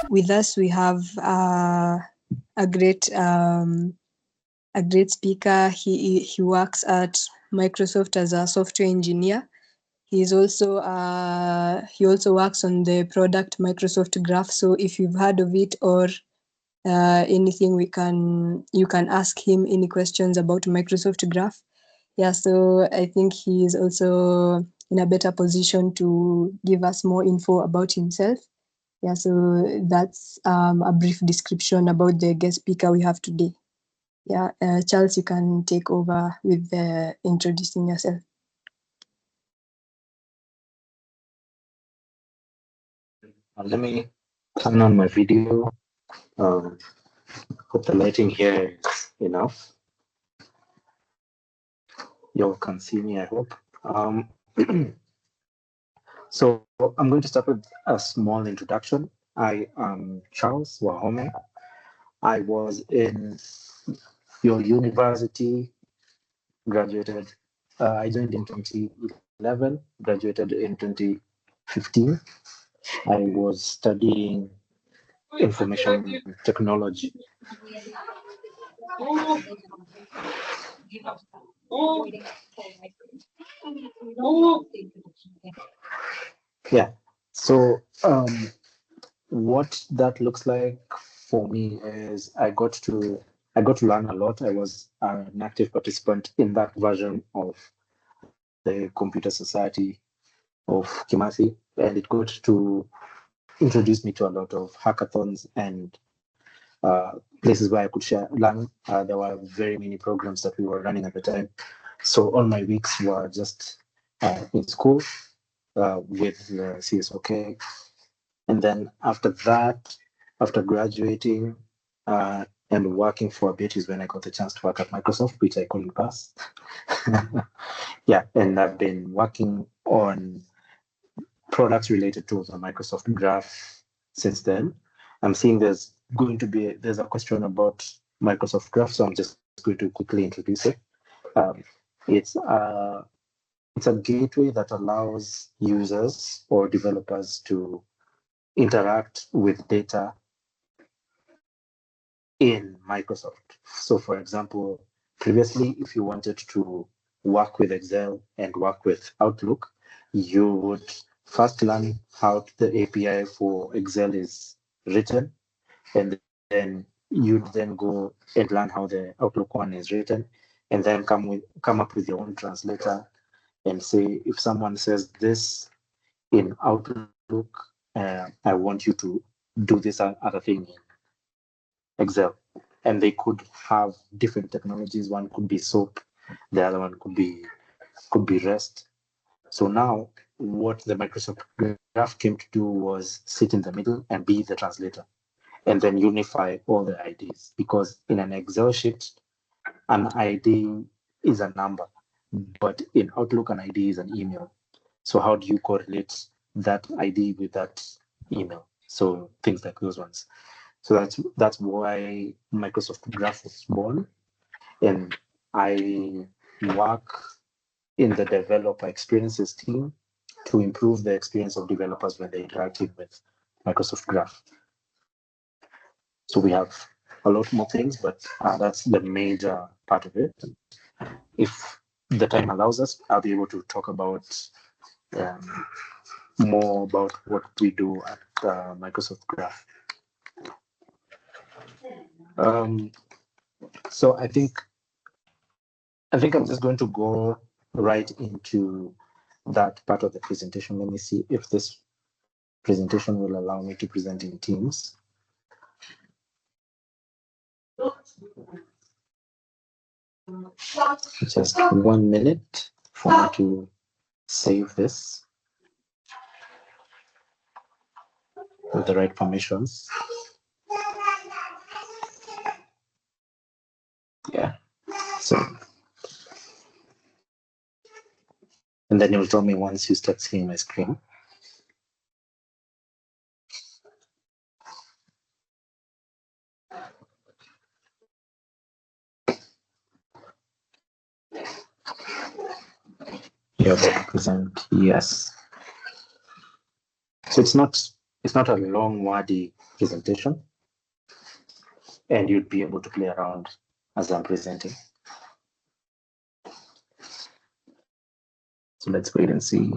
with us we have a great speaker. He works at Microsoft as a software engineer. He also works on the product Microsoft Graph. So if you've heard of it or anything, you can ask him any questions about Microsoft Graph. Yeah, so I think he is also in a better position to give us more info about himself. Yeah, so that's a brief description about the guest speaker we have today. Yeah, Charles, you can take over with introducing yourself. Let me turn on my video. Hope the lighting here is enough. You all can see me, I hope. So I'm going to start with a small introduction. I am Charles Wahome. I was in your university, graduated. I joined in 2011, graduated in 2015. I was studying information technology. Yeah. So what that looks like for me is I got to learn a lot. I was an active participant in that version of the Computer Society of Kimathi, and it got to introduce me to a lot of hackathons and places where I could learn. There were very many programs that we were running at the time. So all my weeks were just in school with the CSOK. And then after that, after graduating and working for a bit is when I got the chance to work at Microsoft, which I couldn't pass. Yeah, and I've been working on products related to the Microsoft Graph since then. I'm seeing there's a question about Microsoft Graph, so I'm just going to quickly introduce it. It's a gateway that allows users or developers to interact with data in Microsoft. So for example, previously, if you wanted to work with Excel and work with Outlook, you would first learn how the API for Excel is written, and then you'd then go and learn how the Outlook one is written, and then come up with your own translator and say, if someone says this in Outlook, I want you to do this other thing in Excel. And they could have different technologies. One could be SOAP, the other one could be REST. So now what the Microsoft Graph came to do was sit in the middle and be the translator, and then unify all the IDs. Because in an Excel sheet, an ID is a number, but in Outlook, an ID is an email. So how do you correlate that ID with that email? So things like those ones. So that's why Microsoft Graph was born, and I work in the developer experiences team to improve the experience of developers when they're interacting with Microsoft Graph. So we have a lot more things, but that's the major part of it. If the time allows us, I'll be able to talk about more about what we do at Microsoft Graph. So I think I'm just going to go right into that part of the presentation. Let me see if this presentation will allow me to present in Teams. Just 1 minute for me to save this with the right permissions. Yeah, so, and then you'll tell me once you start seeing my screen. You're able to present, yes. So it's not a long wordy presentation, and you'd be able to play around as I'm presenting. So let's wait and see.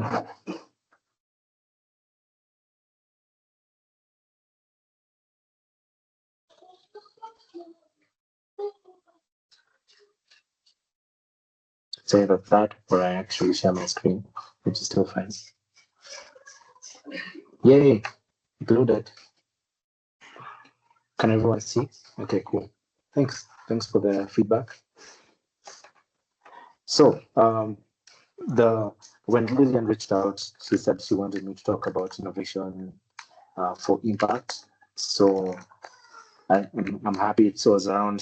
Say that, or I actually share my screen, which is still fine. Yay, uploaded. Can everyone see? Okay, cool. Thanks for the feedback. So when Lilian reached out, she said she wanted me to talk about innovation for impact. So I'm happy it was around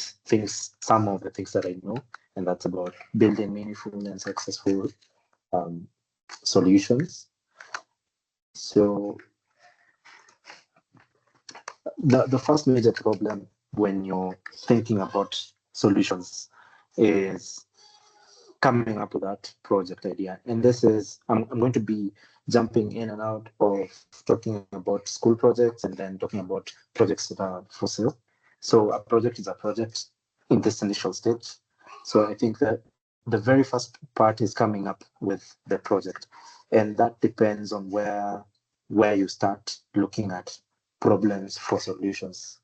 some of the things that I know, and that's about building meaningful and successful solutions. So the first major problem when you're thinking about solutions is coming up with that project idea. And this is, I'm going to be jumping in and out of talking about school projects and then talking about projects that are for sale. So a project is a project in this initial stage. So I think that the very first part is coming up with the project. And that depends on where you start looking at problems for solutions.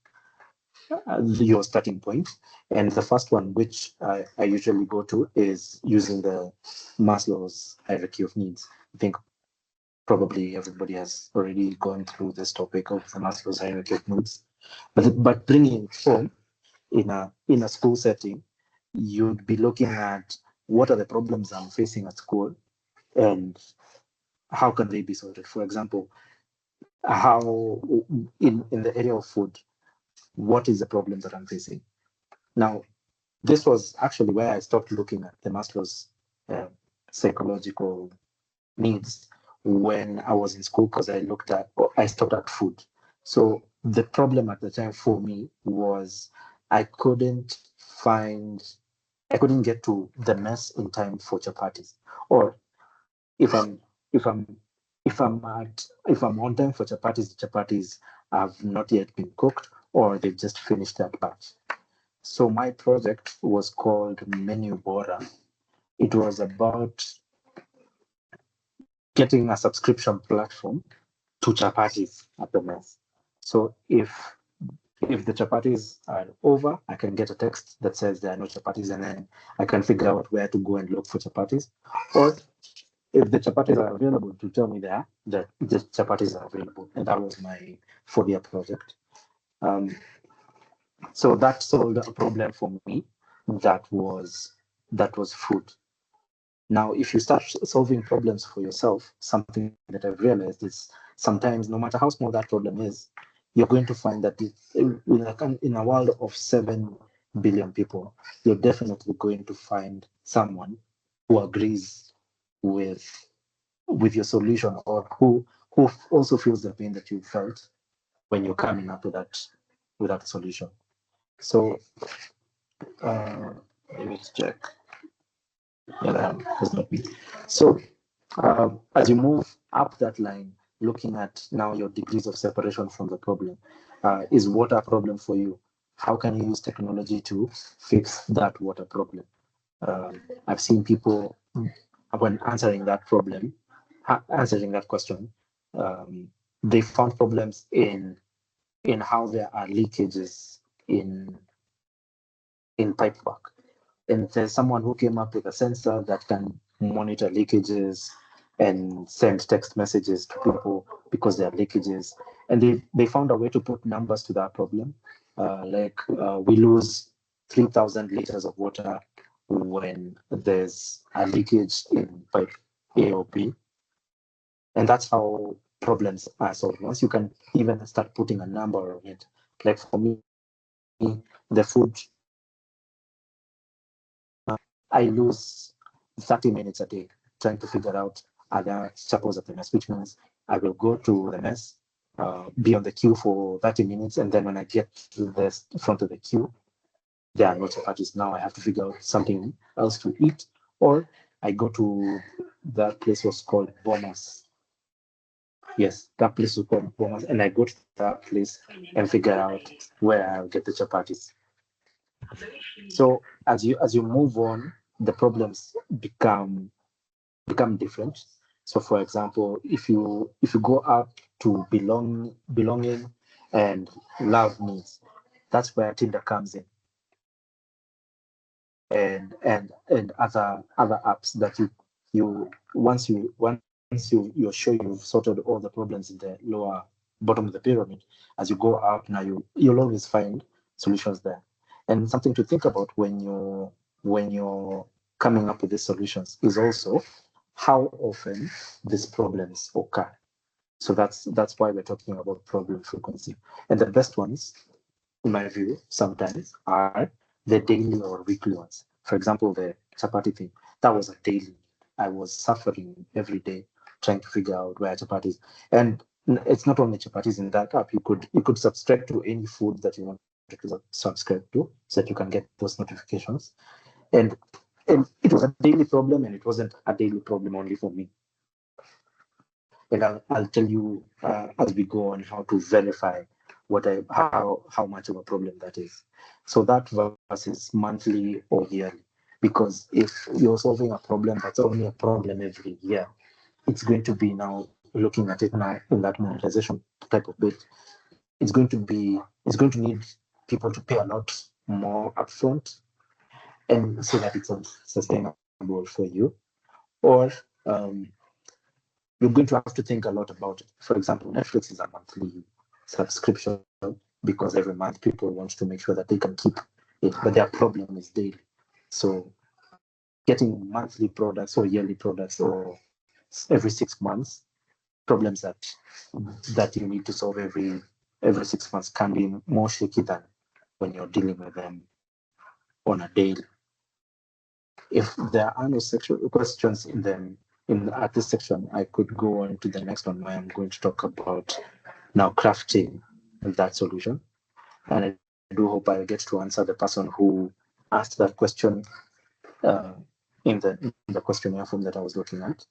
Your starting point. And the first one, which I usually go to, is using the Maslow's hierarchy of needs. I think probably everybody has already gone through this topic of the Maslow's hierarchy of needs. But bringing it home in a school setting, you'd be looking at what are the problems I'm facing at school and how can they be sorted. For example, how in the area of food, what is the problem that I'm facing? Now, this was actually where I stopped looking at the Maslow's psychological needs when I was in school, because I stopped at food. So the problem at the time for me was I couldn't get to the mess in time for chapatis. Or if I'm if I'm if I'm on time for chapatis, the chapatis have not yet been cooked or they've just finished that batch. So my project was called Menu Bora. It was about getting a subscription platform to chapatis at the mess. So if the chapatis are over, I can get a text that says there are no chapatis, and then I can figure out where to go and look for chapatis. Or if the chapatis are available, to tell me that the chapatis are available. And that was my 4-year project. So that solved a problem for me that was food. Now, if you start solving problems for yourself, something that I've realized is sometimes, no matter how small that problem is, you're going to find that in a world of 7 billion people, you're definitely going to find someone who agrees with your solution, or who also feels the pain that you felt when you're coming up with that solution. So let me check. Yeah, that has not been. So as you move up that line, looking at now your degrees of separation from the problem, is water a problem for you? How can you use technology to fix that water problem? I've seen people, when answering that question, they found problems in how there are leakages in pipework. And there's someone who came up with a sensor that can monitor leakages and send text messages to people because there are leakages. And they found a way to put numbers to that problem. We lose 3,000 liters of water when there's a leakage in pipe A or B. And that's how problems are solved. Once you can even start putting a number on it. Like for me, the food, I lose 30 minutes a day trying to figure out other chapels at the mess, which means I will go to the mess, be on the queue for 30 minutes, and then when I get to the front of the queue, there are no chapatis. Now I have to figure out something else to eat, or I go to that place was called Bomas. Yes, that place was called Bomas, and I go to that place and figure out where I'll get the chapatis. So as you move on, the problems become different. So for example, if you go up to belonging and love needs, that's where Tinder comes in, and other apps that you once you're sure you've sorted all the problems in the lower bottom of the pyramid, as you go up now you'll always find solutions there. And something to think about when you're coming up with these solutions is also how often these problems occur. So that's why we're talking about problem frequency. And the best ones, in my view, sometimes are the daily or weekly ones. For example, the chapati thing, that was a daily. I was suffering every day trying to figure out where chapatis. And it's not only chapatis in that app. You could subscribe to any food that you wanted to subscribe to, so that you can get those notifications. And and it was a daily problem, and it wasn't a daily problem only for me. And I'll tell you as we go on how to verify how much of a problem that is. So that versus monthly or yearly, because if you're solving a problem that's only a problem every year, it's going to be now looking at it now in that monetization type of bit. It's going to need people to pay a lot more upfront, and so that it's sustainable for you, or um, you're going to have to think a lot about it. For example, Netflix is a monthly subscription because every month people want to make sure that they can keep it, but their problem is daily. So getting monthly products or yearly products or every 6 months, problems that you need to solve every 6 months can be more shaky than when you're dealing with them on a daily. If there are no sexual questions in at this section, I could go on to the next one where I'm going to talk about now crafting that solution. And I do hope I'll get to answer the person who asked that question uh, in the questionnaire form that I was looking at.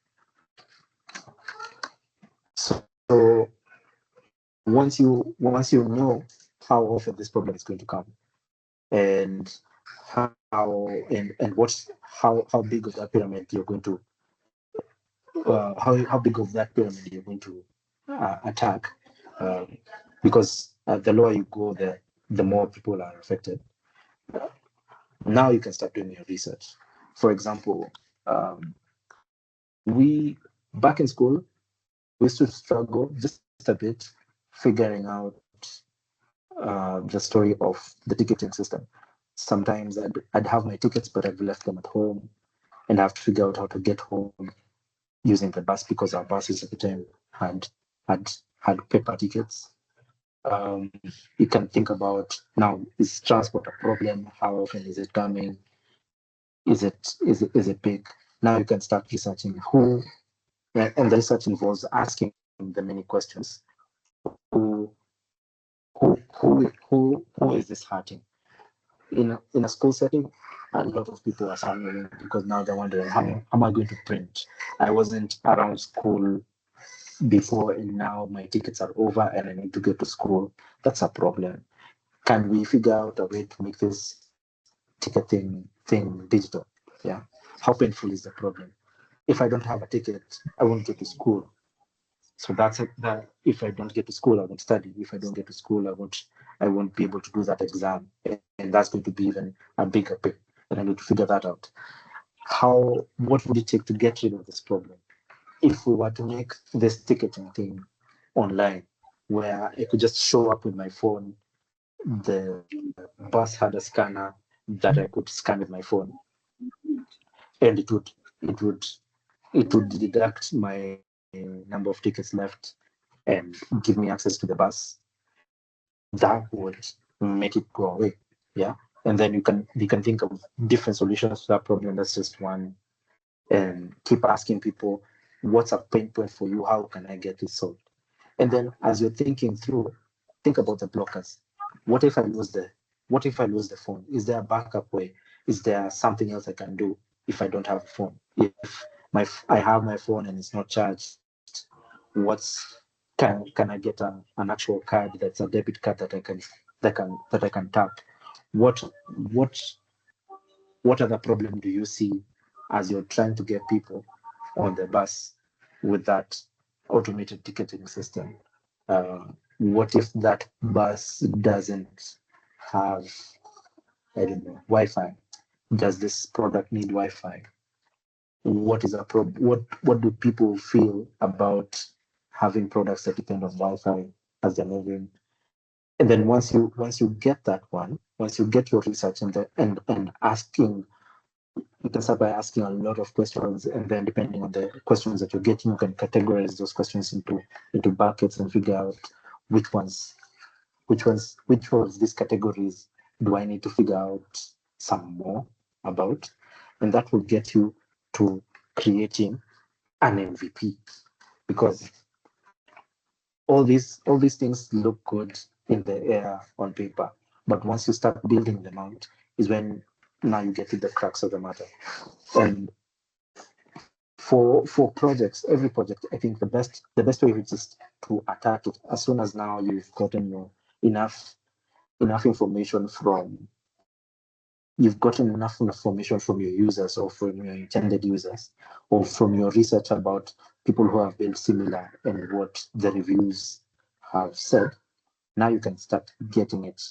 So once you know how often this problem is going to come, and and how big of that pyramid you're going to how big of that pyramid you're going to attack, um, because the lower you go, the more people are affected. Now you can start doing your research. For example, um, we back in school we used to struggle just a bit figuring out the story of the ticketing system. Sometimes I'd have my tickets, but I've left them at home, and I have to figure out how to get home using the bus because our buses at the time had had paper tickets. Um, you can think about now: is transport a problem? How often is it coming? Is it big? Now you can start researching who, and the research involves asking the many questions. Who who is this hurting? In a school setting, a lot of people are suffering because now they're wondering how am I going to print? I wasn't around school before, and now my tickets are over and I need to get to school. That's a problem. Can we figure out a way to make this ticketing thing digital? Yeah. How painful is the problem? If I don't have a ticket, I won't get to school. So that if I don't get to school, I won't study. If I don't get to school, I won't be able to do that exam. And that's going to be even a bigger pain. And I need to figure that out. What would it take to get rid of this problem? If we were to make this ticketing thing online, where I could just show up with my phone, the bus had a scanner that I could scan with my phone, and it would deduct my number of tickets left and give me access to the bus. That would make it go away. Yeah. And then you can think of different solutions to that problem. That's just one. And keep asking people, what's a pain point for you? How can I get it solved? And then as you're thinking through, think about the blockers. What if I lose the phone? Is there a backup way? Is there something else I can do if I don't have a phone? If I have my phone and it's not charged, what's can I get an actual card that's a debit card that I can tap? What what what other problem do you see as you're trying to get people on the bus with that automated ticketing system? Uh, what if that bus doesn't have, I don't know, Wi-Fi? Does this product need Wi-Fi? What is a what do people feel about having products that depend on Wi-Fi as they're moving? And then once you get that one, once you get your research and asking, you can start by asking a lot of questions, and then depending on the questions that you're getting, you can categorize those questions into buckets and figure out which ones which of these categories do I need to figure out some more about, and that will get you to creating an MVP, because all these things look good in the air on paper, but once you start building them out is when now you get to the crux of the matter. And for projects, every project, I think the best way is just to attack it as soon as now you've gotten your enough information from you've gotten enough information from your users or from your intended users or from your research about people who have built similar and what the reviews have said. Now you can start getting it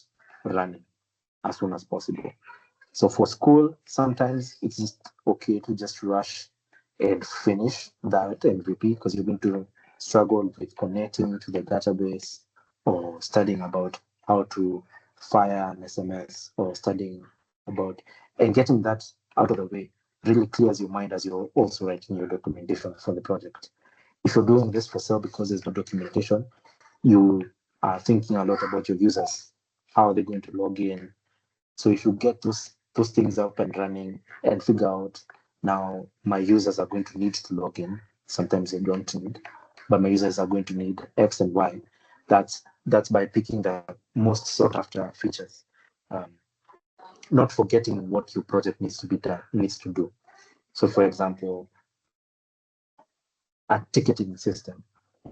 running as soon as possible. So for school, sometimes it's just okay to just rush and finish that MVP because you're going to struggle with connecting to the database or studying about how to fire an SMS or studying about and getting that out of the way really clears your mind as you're also writing your documentation for the project. If you're doing this for sale because there's no documentation, you are thinking a lot about your users. How are they going to log in? So if you get those things up and running and figure out now my users are going to need to log in. Sometimes they don't need, but my users are going to need X and Y. That's by picking the most sought after features. Um, Not forgetting what your project needs to do. So for example, a ticketing system.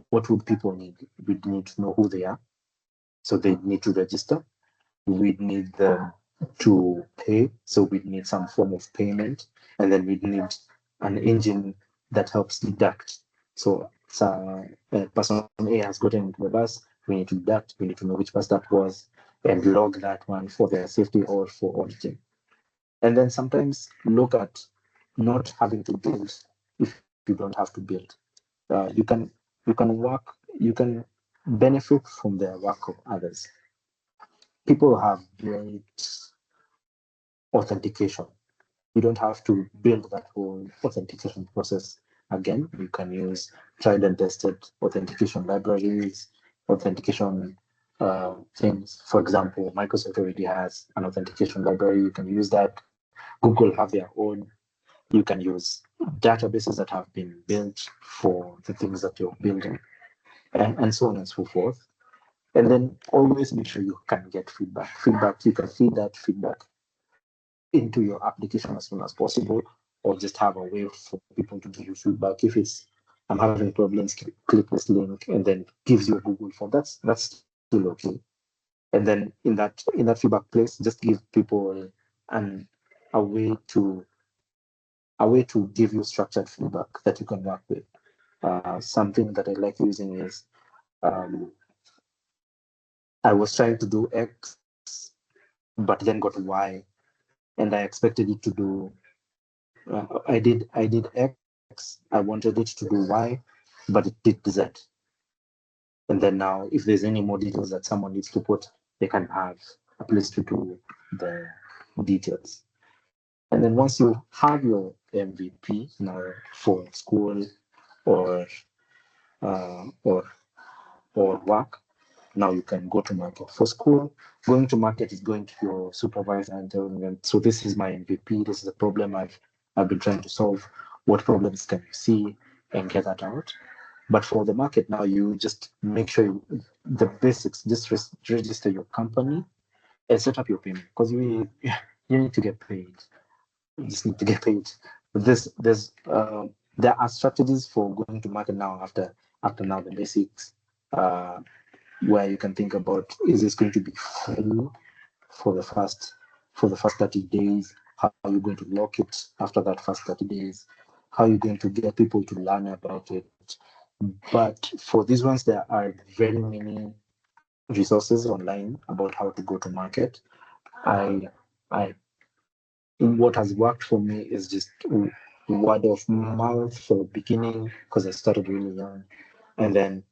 What would people need? We need to know who they are. So they need to register. We need them to pay, so we need some form of payment, and then we need an engine that helps deduct. So, person A has gotten into the bus, we need to deduct, we need to know which bus that was, and log that one for their safety or for auditing. And then sometimes look at not having to build if you don't have to build. You can benefit from the work of others. People have built authentication. You don't have to build that whole authentication process again. You can use tried and tested authentication libraries, authentication things. For example, Microsoft already has an authentication library. You can use that. Google have their own. You can use databases that have been built for the things that you're building, and so on and so forth. And then always make sure you can get feedback. Feedback, you can feed that feedback into your application as soon as possible, or just have a way for people to give you feedback. If it's I'm having problems, click this link, and then gives you a Google form. That's still okay. And then in that feedback place, just give people an a way to give you structured feedback that you can work with. Something that I like using is um, I was trying to do X, but then got Y, and I expected it to do I did X. I wanted it to do Y, but it did Z. And then now, if there's any more details that someone needs to put, they can have a place to do the details. And then once you have your MVP now for school or or work, now you can go to market. For school, going to market is going to your supervisor and telling them, so this is my MVP, this is the problem I've been trying to solve. What problems can you see, and get that out? But for the market now, you just make sure the basics, just register your company and set up your payment, because you need to get paid. You just need to get paid. There are strategies for going to market now after now the basics. where you can think about, is this going to be free for the first 30 days? How are you going to lock it after that first 30 days? How are you going to get people to learn about it? But for these ones, there are very many resources online about how to go to market. I I what has worked for me is just word of mouth for the beginning, because I started really young, and then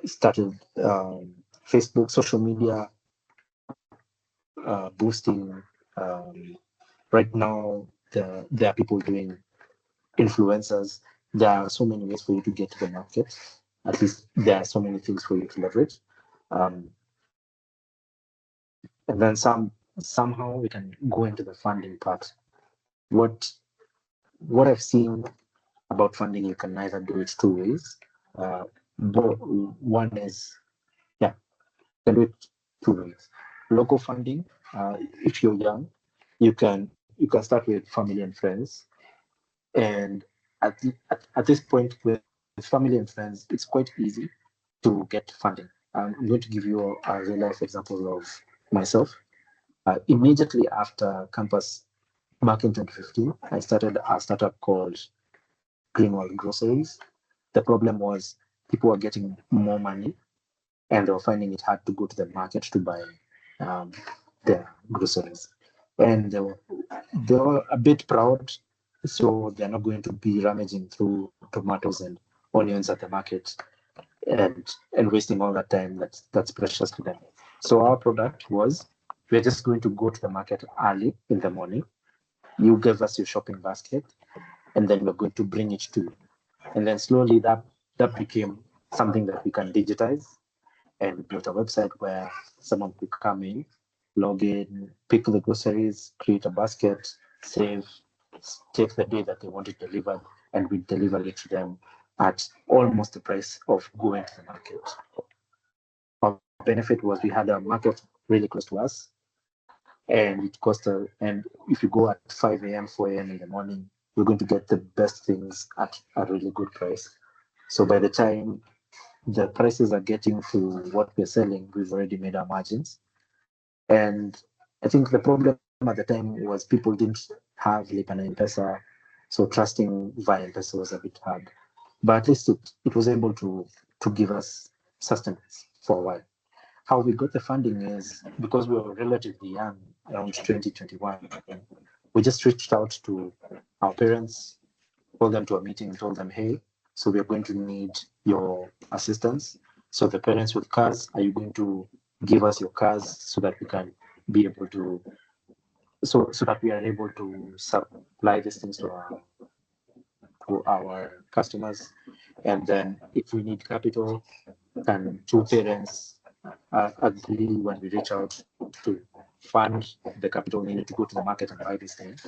started Facebook, social media, boosting. Um, right now, there are people doing influencers. There are so many ways for you to get to the market. At least there are so many things for you to leverage. Um, and then somehow we can go into the funding part. What what I've seen about funding, you can either do it two ways. Uh, One is, yeah, you can do it two ways. Local funding, if you're young, you can start with family and friends. And at this point, with family and friends, it's quite easy to get funding. I'm going to give you a real life example of myself. Immediately after campus, back in 2015, I started a startup called Greenwald Groceries. The problem was people were getting more money and they were finding it hard to go to the market to buy um, their groceries. And they were a bit proud, so they're not going to be rummaging through tomatoes and onions at the market and wasting all that time that's precious to them. So our product was, we're just going to go to the market early in the morning. You give us your shopping basket, and then we're going to bring it to you. And then slowly that became something that we can digitize, and we built a website where someone could come in, log in, pick the groceries, create a basket, save, take the day that they want it delivered, and we deliver it to them at almost the price of going to the market. Our benefit was we had a market really close to us, and it cost and if you go at 5 a.m., 4 a.m. in the morning, you're going to get the best things at a really good price. So by the time the prices are getting to what we're selling, we've already made our margins. And I think the problem at the time was people didn't have Lipa and M-Pesa, so trusting via M-Pesa was a bit hard. But at least it was able to give us sustenance for a while. How we got the funding is because we were relatively young, around 2021. We just reached out to our parents, called them to a meeting and told them, hey, so we're going to need your assistance. So the parents with cars, are you going to give us your cars so that we can be able to, so that we are able to supply these things to our customers? And then if we need capital, can two parents agree when we reach out to fund the capital needed to go to the market and buy these things?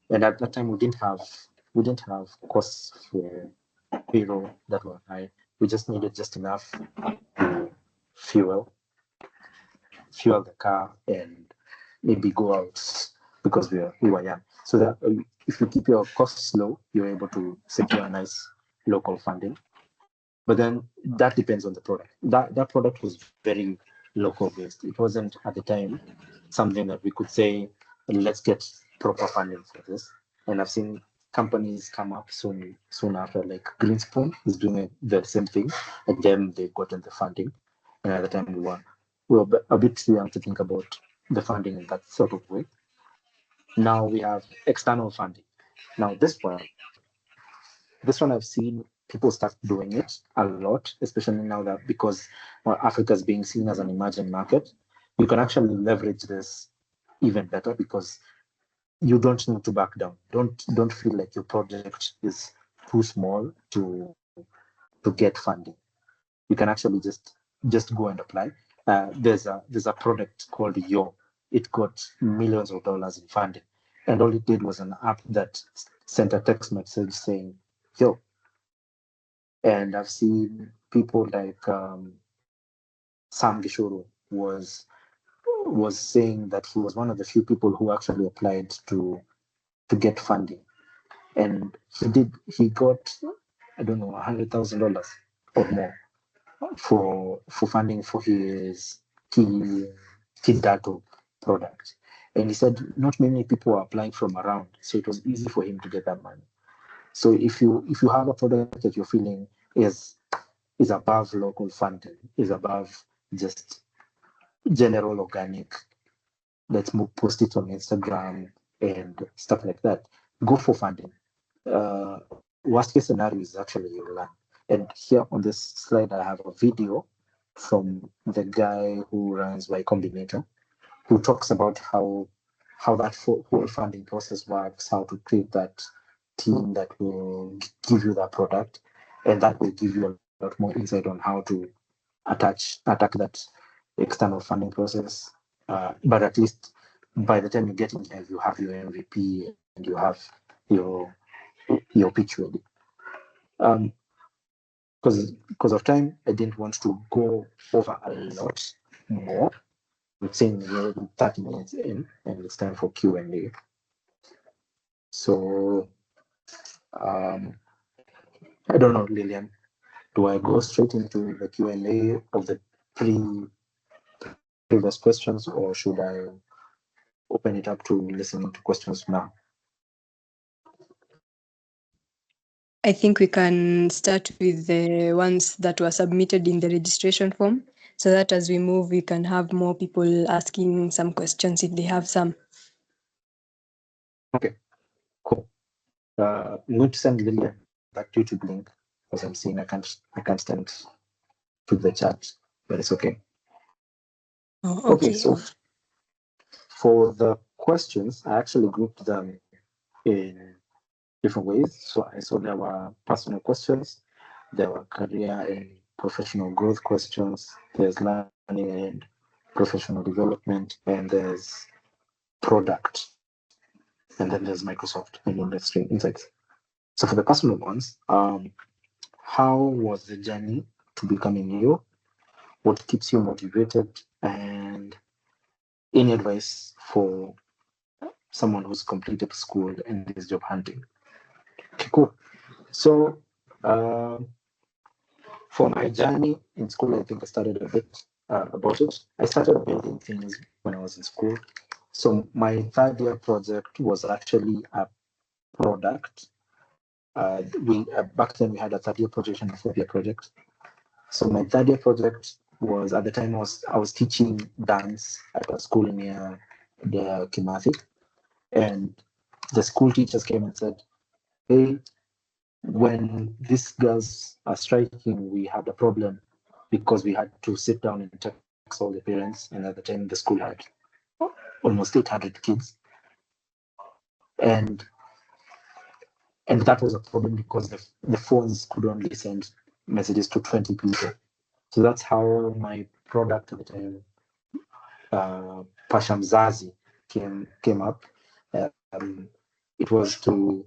And at that time, we didn't have costs for payroll that were high. We just needed just enough to fuel fuel the car and maybe go out because we were young. So that if you keep your costs low, you're able to secure a nice local funding. But then that depends on the product. That product was very local based. It wasn't at the time something that we could say, let's get proper funding for this. And I've seen companies come up soon after, like Greenspoon is doing the same thing, and then they've gotten the funding. And at the time we were a bit too young to think about the funding in that sort of way. Now we have external funding. Now this one I've seen people start doing it a lot, especially now that because Africa is being seen as an emerging market. You can actually leverage this even better because you don't need to back down. Don't feel like your project is too small to get funding. You can actually just go and apply. There's a product called Yo. It got millions of dollars in funding, and all it did was an app that sent a text message saying Yo. And I've seen people like Sam Gishuru was saying that he was one of the few people who actually applied to get funding, and he got, I don't know, $100,000 or more. for funding for his key data product. And he said not many people were applying from around, so it was easy for him to get that money. So if you have a product that you're feeling is above local funding, is above just general organic, let's post it on Instagram and stuff like that, go for funding. Worst case scenario is actually you learn. And here on this slide, I have a video from the guy who runs Y Combinator, who talks about how that whole funding process works, how to create that team that will give you that product, and that will give you a lot more insight on how to attack that external funding process. But at least by the time you get in there, you have your MVP and you have your pitch ready. Because of time, I didn't want to go over a lot more. I'm saying we're 30 minutes in, and it's time for Q&A. So, I don't know, Lilian, do I go straight into the Q&A of the previous questions, or should I open it up to listening to questions now? I think we can start with the ones that were submitted in the registration form, so that as we move, we can have more people asking some questions if they have some. Okay, cool. I'm going to send Lilian that YouTube link because I'm seeing I can't send to the chat, but it's okay. Oh, okay. So for the questions, I actually grouped them in different ways. So I saw there were personal questions, there were career and professional growth questions, there's learning and professional development, and there's product, and then there's Microsoft and industry insights. So for the personal ones, how was the journey to becoming you? What keeps you motivated? And any advice for someone who's completed school and is job hunting? Okay, cool. So for my journey in school, I think I started a bit about it. I started building things when I was in school. So my third year project was actually a product. Back then we had a third year project and a fourth year project. So my third year project was, at the time I was teaching dance at a school near the Kimathi, and the school teachers came and said, "Hey, when these girls are striking, we had a problem because we had to sit down and text all the parents, and at the time the school had almost 800 kids, and that was a problem because the phones could only send messages to 20 people. So that's how my product at the time, Pasha Mzazi, came up. It was to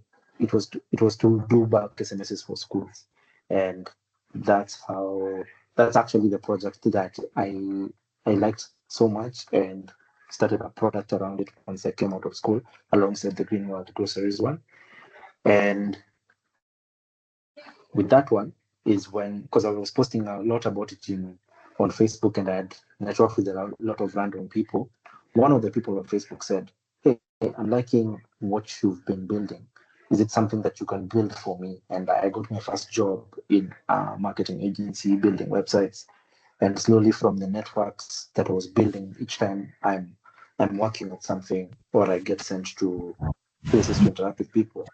do bulk SMSs for schools, and that's actually the project that I liked so much, and started a product around it once I came out of school, alongside the Green World Groceries one. And with that one is when, because I was posting a lot about it on Facebook, and I had networked with a lot of random people. One of the people on Facebook said, "Hey, I'm liking what you've been building. Is it something that you can build for me?" And I got my first job in a marketing agency building websites. And slowly, from the networks that I was building, each time I'm working on something, or I get sent to places to interact with people,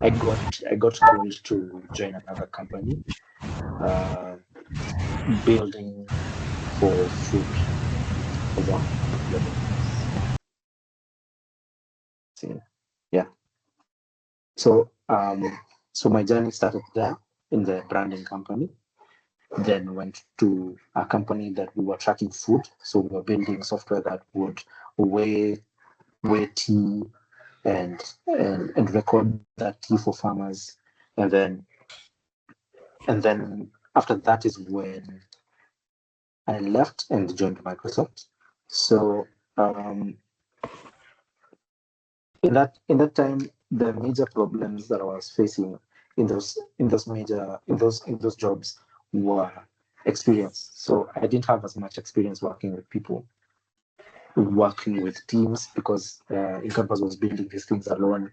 I got called to join another company, building for food. Hold on, let me see. Yeah. So my journey started there in the branding company. Then went to a company that we were tracking food. So we were building software that would weigh tea and record that tea for farmers. And then after that is when I left and joined Microsoft. So in that time, the major problems that I was facing in those jobs were experience. So I didn't have as much experience working with people, working with teams, because in campus was building these things alone,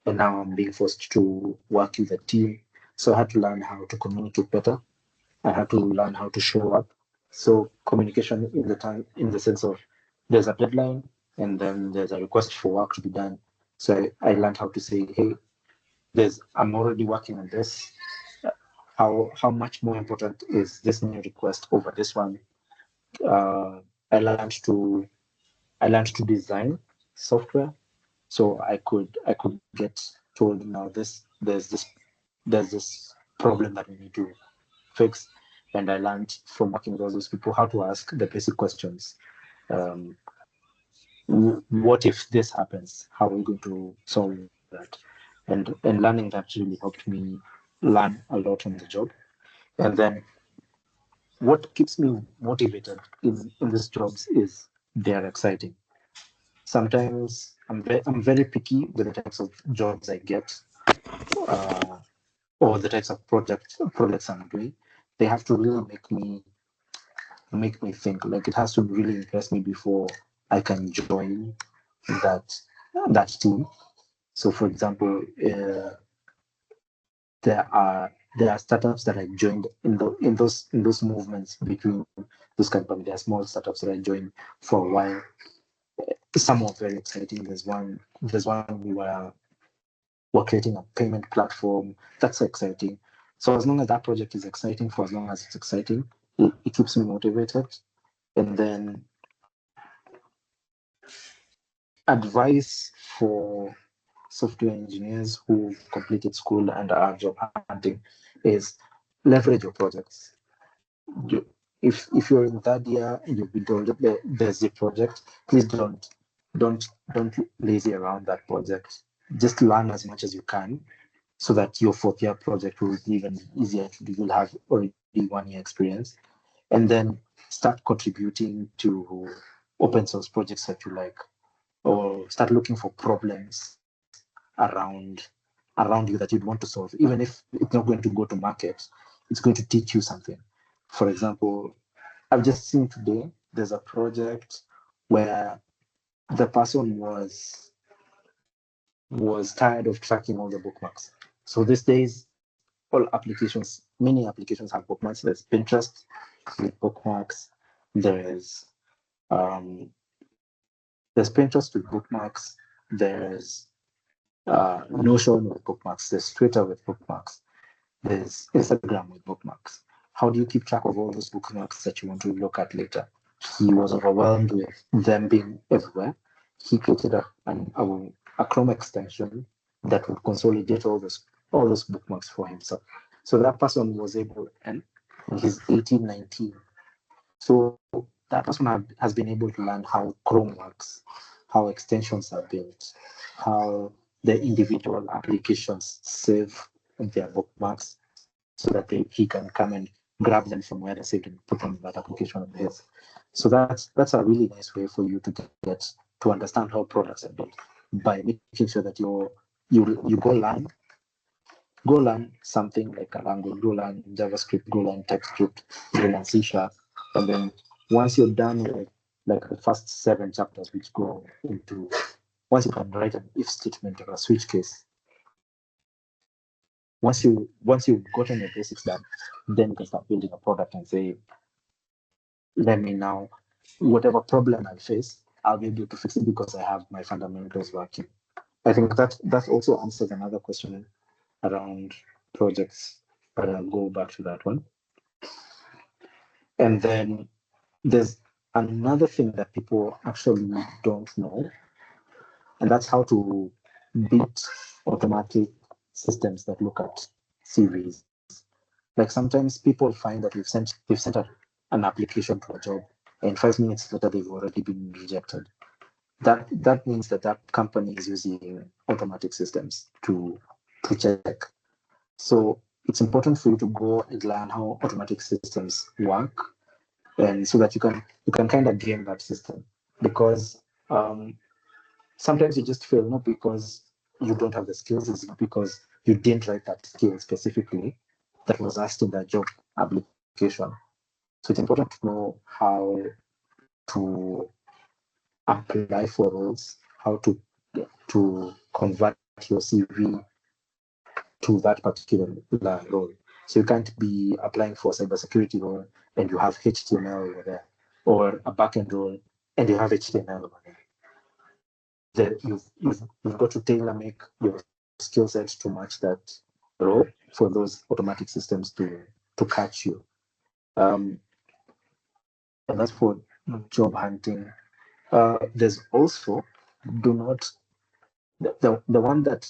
and now I'm being forced to work with a team. So I had to learn how to communicate better. I had to learn how to show up. So communication in the time, in the sense of there's a deadline and then there's a request for work to be done. So I learned how to say, hey, I'm already working on this. How much more important is this new request over this one? Uh, I learned to I learned to design software, so I could get told, now there's this problem that we need to fix, and I learned from working with all those people how to ask the basic questions. Um, what if this happens? How are we going to solve that? And learning that really helped me learn a lot on the job. And then what keeps me motivated in these jobs is they're exciting. Sometimes I'm very picky with the types of jobs I get, uh, or the types of projects I'm doing. They have to really make me think. Like, it has to really impress me before I can join that that team. So, for example, there are there are startups that I joined in those movements between those companies. There are small startups that I joined for a while. Some are very exciting. There's one we're creating a payment platform. That's so exciting. So as long as that project is exciting, for as long as it's exciting, it keeps me motivated. And then advice for software engineers who completed school and are job hunting is leverage your projects. If you're in third year and you've been told that there's a project, please don't lazy around that project. Just learn as much as you can, so that your fourth year project will be even easier to do. You'll have already 1 year experience, and then start contributing to open source projects that you like, or start looking for problems around you that you'd want to solve. Even if it's not going to go to market, it's going to teach you something. For example, I've just seen today there's a project where the person was tired of tracking all the bookmarks. So these days, many applications have bookmarks. There's Pinterest with bookmarks. There's um, there's Pinterest with bookmarks. There's Notion with bookmarks. There's Twitter with bookmarks. There's Instagram with bookmarks. How do you keep track of all those bookmarks that you want to look at later? He was overwhelmed with them being everywhere. He created a Chrome extension that would consolidate all those bookmarks for himself. So that person was able, and he's 18, 19. So that person has been able to learn how Chrome works, how extensions are built, how the individual applications save their bookmarks, so that he can come and grab them from where they're saved and put them in that application of his. So that's a really nice way for you to understand how products are built, by making sure that you go learn something like a language, go learn JavaScript, go learn TypeScript, go learn C Sharp, and then once you're done with like the first 7 chapters, which go into once you can write an if statement or a switch case, once you've gotten your basics done, then you can start building a product and say, let me now, whatever problem I face, I'll be able to fix it because I have my fundamentals working. I think that also answers another question around projects, but I'll go back to that one. And then there's another thing that people actually don't know, and that's how to beat automatic systems that look at CVs. Like, sometimes people find that they've sent an application to a job, and 5 minutes later they've already been rejected. That means that company is using automatic systems to check. So it's important for you to go and learn how automatic systems work, and so that you can kind of game that system, because sometimes you just fail, not because you don't have the skills, it's because you didn't write that skill specifically that was asked in that job application. So it's important to know how to apply for roles, how to convert your CV to that particular role. So you can't be applying for a cybersecurity role and you have HTML over there, or a backend role and you have HTML over there. You've got to tailor make your skill set to match that role for those automatic systems to catch you. Um, and that's for job hunting. There's also do not the one that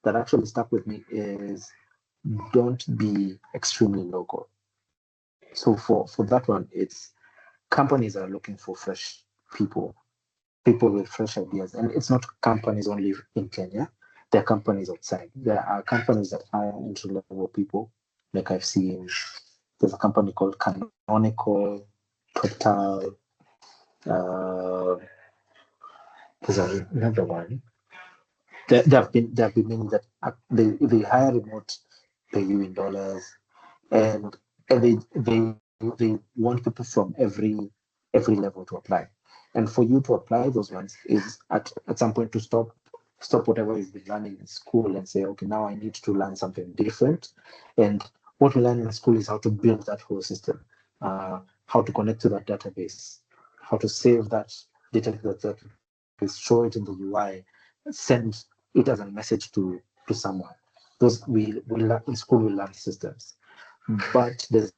actually stuck with me is don't be extremely local. So for that one, it's companies are looking for fresh people, people with fresh ideas, and it's not companies only in Kenya. There are companies outside. There are companies that hire entry level people, like I've seen. There's a company called Canonical, Total. Uh, there's another one. There have been many that they hire remote, pay you in dollars, and they want people from every level to apply. And for you to apply those ones is at some point to stop whatever you've been learning in school and say, okay, now I need to learn something different. And what we learn in school is how to build that whole system, how to connect to that database, how to save that database, show it in the UI, send it as a message to someone. Those we learn in school. We learn systems, but there's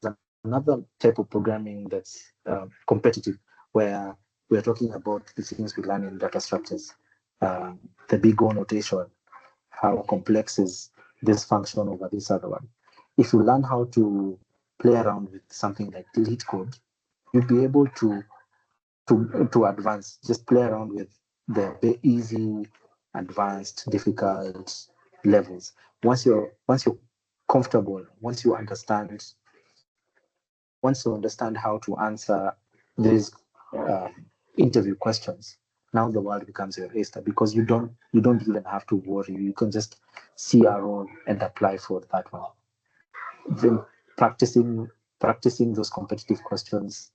another type of programming that's competitive, where we're talking about the things we learn in data structures, the big O notation, how complex is this function over this other one. If you learn how to play around with something like delete code, you'll be able to advance. Just play around with the easy, advanced, difficult levels. Once you're comfortable, once you understand how to answer these uh, interview questions, now the world becomes your oyster, because you don't even have to worry. You can just see a role and apply for that one. Then practicing those competitive questions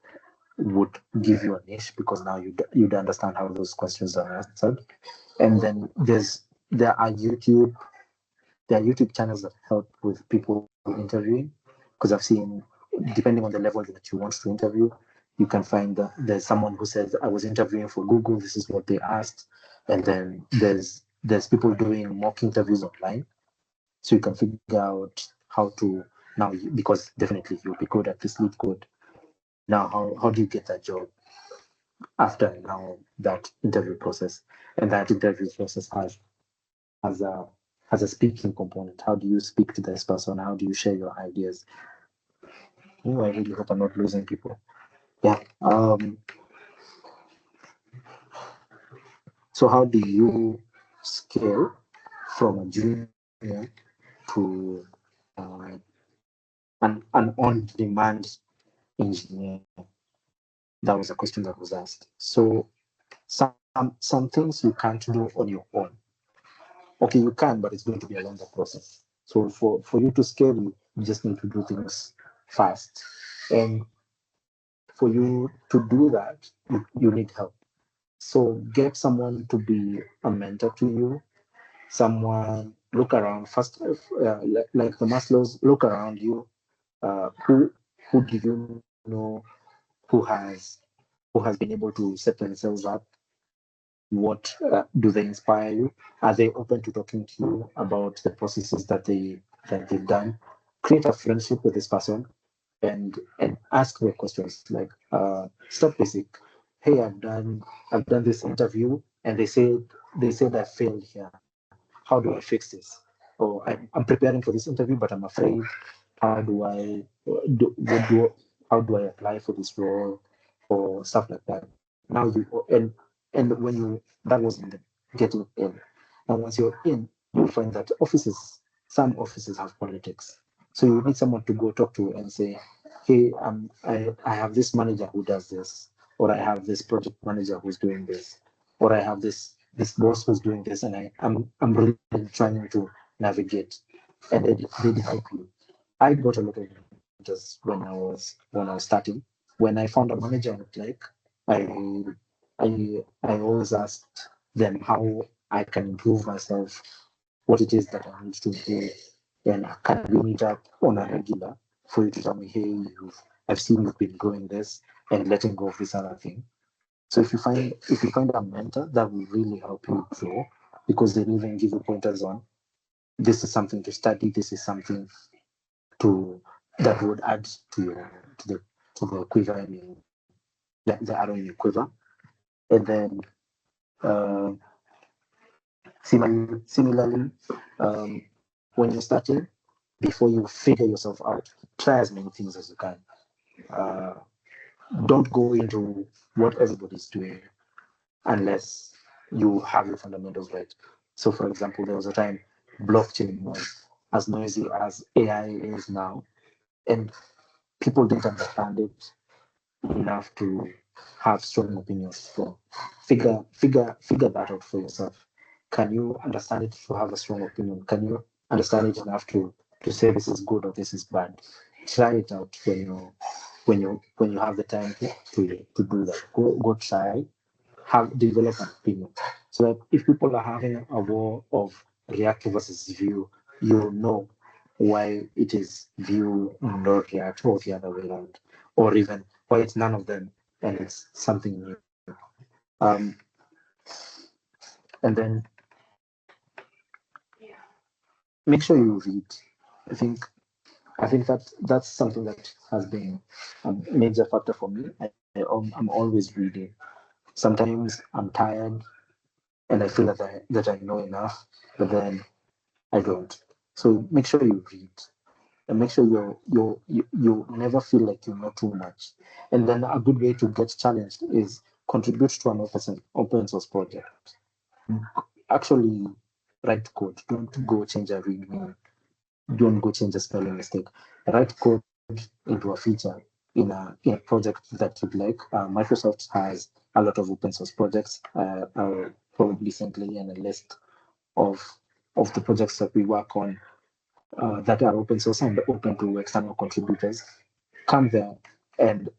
would give you a niche, because now you'd understand how those questions are answered. And then there are YouTube channels that help with people interviewing, because I've seen, depending on the level that you want to interview, you can find that there's someone who says, I was interviewing for Google, this is what they asked. And then there's people doing mock interviews online. So you can figure out how to because definitely you'll be good at this lead code. Now, how do you get that job after now that interview process? And that interview process has a has a speaking component. How do you speak to this person? How do you share your ideas? Oh, I really hope I'm not losing people. Yeah. So how do you scale from a junior to an on-demand engineer? That was a question that was asked. So some things you can't do on your own. Okay, you can, but it's going to be a longer process. So for you to scale, you just need to do things fast. And for you to do that, you need help. So get someone to be a mentor to you. Someone look around first, like the Maslows. Look around you. Who do you know who has been able to set themselves up? What do they inspire you? Are they open to talking to you about the processes that they've done? Create a friendship with this person, and ask their questions, like start basic. Hey, I've done this interview and they said I failed here. How do I fix this? Or I'm preparing for this interview, but I'm afraid. How do I how do I apply for this role, or stuff like that? Now and when you that was in the getting in, and once you're in, you'll find that some offices have politics. So you need someone to go talk to and say, hey, I have this manager who does this, or I have this project manager who's doing this, or I have this boss who's doing this, and I'm really trying to navigate, and they'd help you. I got a lot of mentors when I was starting. when I found a manager I would like, I always asked them how I can improve myself, what it is that I need to improve, and can we meet up on a regular for you to tell me, hey, I've seen you've been growing this and letting go of this other thing. So if you find a mentor, that will really help you grow because they'll even give you pointers on this is something to study, this is something to that would add to your to the quiver in your, the arrow in your quiver. And then uh, similarly, when you're starting, before you figure yourself out, try as many things as you can. Uh, don't go into what everybody's doing unless you have your fundamentals right. So, for example, there was a time blockchain was as noisy as AI is now, and people didn't understand it enough to have strong opinions. So, figure that out for yourself. Can you understand it to have a strong opinion? Can you understand it enough to say this is good or this is bad? Try it out when you have the time to do that. Go try have develop an opinion. So that if people are having a war of React versus Vue, you'll know why it is Vue, not React, or the other way around, or even why it's none of them and it's something new. Um, and then make sure you read. I think I think that that's something that has been a major factor for me. I'm always reading. Sometimes I'm tired and I feel that I know enough, but then I don't. So make sure you read and make sure you never feel like you know too much. And then a good way to get challenged is contribute to an open source project. Actually write code. Don't go change a readme. Don't go change a spelling mistake. Write code into a feature in a project that you'd like. Microsoft has a lot of open source projects. I'll probably send Lilian a list of of the projects that we work on that are open source and open to external contributors. Come there and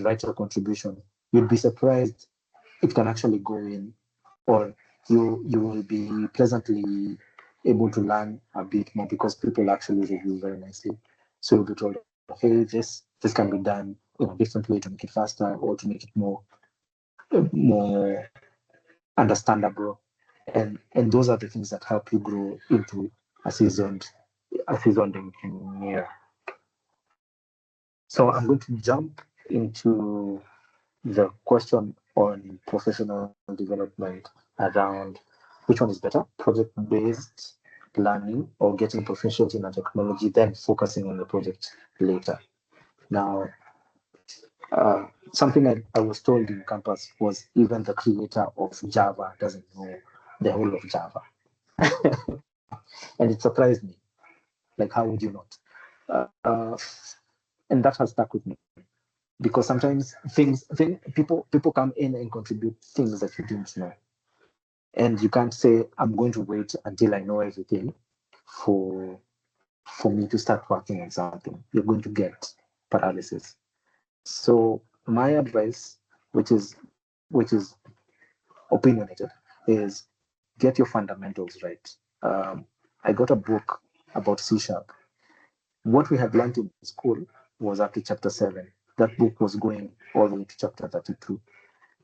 write a contribution. You'd be surprised it can actually go in, or you will be pleasantly able to learn a bit more because people actually review very nicely. So you'll be told, hey, this can be done in a different way to make it faster or to make it more understandable. And those are the things that help you grow into a seasoned a seasoned engineer. So I'm going to jump into the question on professional development around which one is better, project-based learning or getting proficiency in a technology, then focusing on the project later. Now, something I was told in campus was even the creator of Java doesn't know the whole of Java. And it surprised me. Like, how would you not? Uh, and that has stuck with me because sometimes people come in and contribute things that you didn't know, and you can't say I'm going to wait until I know everything for for me to start working on something. You're going to get paralysis. So my advice, which is opinionated, is get your fundamentals right. I got a book about C#. What we had learned in school was up to chapter 7. That book was going all the way to chapter 32.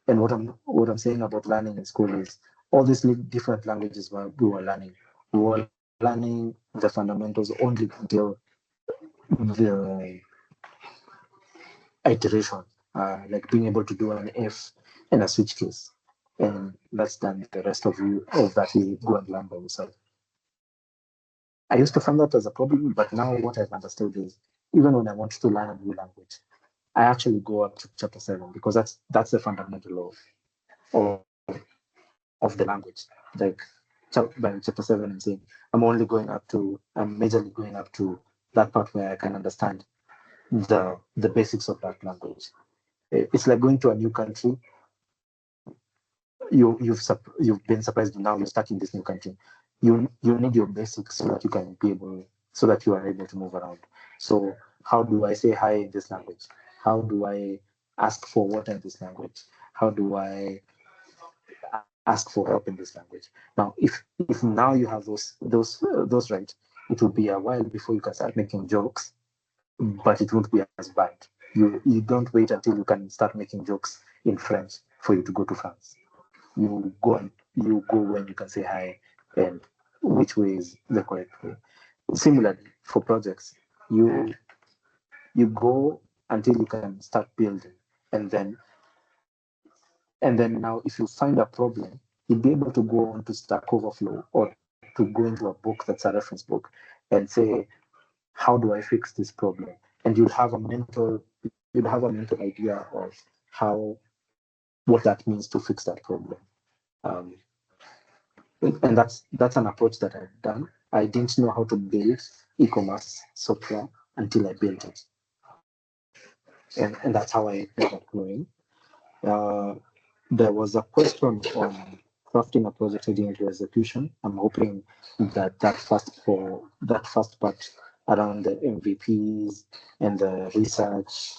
And what I'm saying about learning in school is all these different languages we were learning. We were learning the fundamentals only until the iteration, like being able to do an if and a switch case. And that's done. The rest of that you go and learn by yourself. I used to find that as a problem, but now what I've understood is even when I want to learn a new language, I actually go up to chapter 7 because that's the fundamental of of the language. Like by chapter 7, I'm saying I'm majorly going up to that part where I can understand the basics of that language. It's like going to a new country. You've been surprised now you're stuck in this new country. You need your basics so that you can be able so that you are able to move around. So how do I say hi in this language? How do I ask for water in this language? How do I ask for help in this language? Now, if now you have those right, it will be a while before you can start making jokes, but it won't be as bad. You don't wait until you can start making jokes in French for you to go to France. You go when you can say hi and which way is the correct way. Similarly, for projects, you you go until you can start building, and then now if you find a problem, you'll be able to go on to Stack Overflow or to go into a book that's a reference book and say, how do I fix this problem? And you'll have a mental idea of how what that means to fix that problem. Um, and that's an approach that I've done. I didn't know how to build e-commerce software until I built it, and that's how I ended up growing. Uh, there was a question on crafting a project idea into execution. I'm hoping that that first part around the MVPs and the research